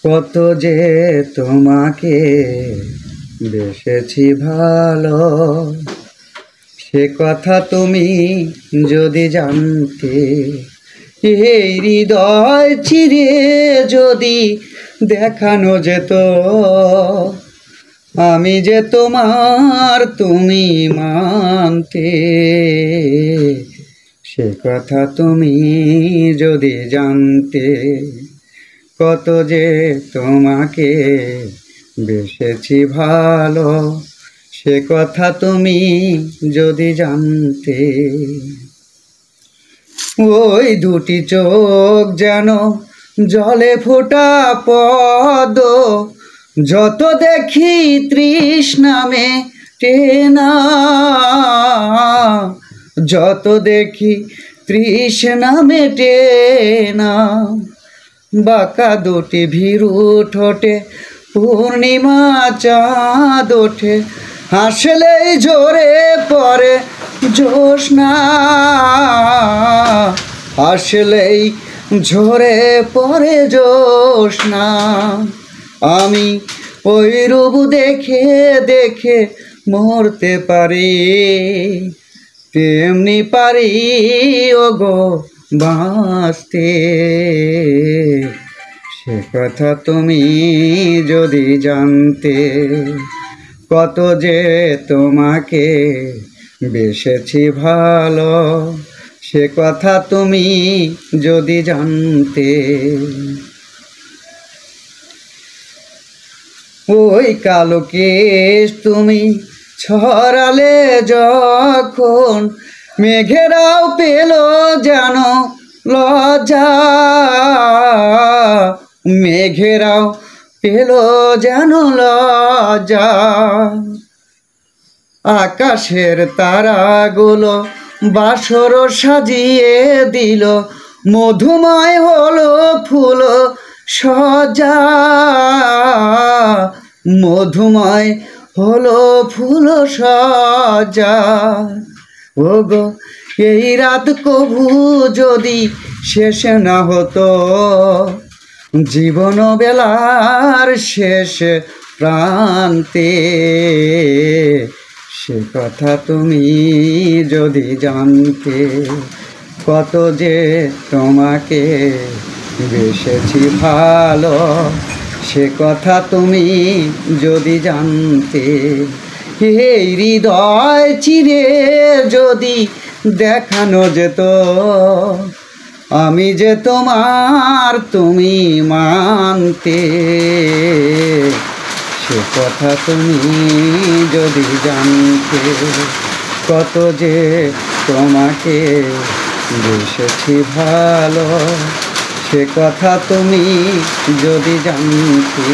কত যে তোমাকে বেসেছি ভালো, সে কথা তুমি যদি জানতে। এই হৃদয় চিরে যদি দেখানো যেত, আমি যে তোমার তুমি মানতে। সে কথা তুমি যদি জানতে, কত যে তোমাকে বেসেছি ভালো, সে কথা তুমি যদি জানতে। ওই দুটি চোখ যেন জলে ফোটা পদ, যত দেখি তৃষ্ণা মেটে না, যত দেখি তৃষ্ণা মেটে না। বাঁকা দুটি ভীরু ঠোঁটে পূর্ণিমা চাঁদ ওঠে, হাসলেই ঝরে পড়ে জ্যোৎস্না, হাসলেই ঝরে পড়ে জ্যোৎস্না। আমি ওই রূপ দেখে দেখে মরতে পারি, তেমনি পারি ওগো বাঁচতে। সে কথা তুমি যদি জানতে, কত যে তোমাকে বেসেছি ভালো, সে কথা তুমি যদি জানতে। ওই কালো কেশ তুমি ছড়ালে যখন, মেঘেরাও পেল যেন লজ্জা, মেঘেরাও পেল যেন লজ্জা। আকাশের তারাগুলো বাসর সাজিয়ে দিল, মধুময় হলো ফুল সজ্জা, মধুময় হলো ফুল সজ্জা। ওগো এই রাত কবু যদি শেষ না হতো, জীবন বেলার শেষ প্রান্তে। সে কথা তুমি যদি জানতে, কত যে তোমাকে বেসেছি ভালো, সে কথা তুমি যদি জানতে। এই হৃদয় চিরে যদি দেখানো যেত, আমি যে তোমার তুমি মানতে। সে কথা তুমি যদি জানতে, কত যে তোমাকে বেসেছি ভালো, সে কথা তুমি যদি জানতে।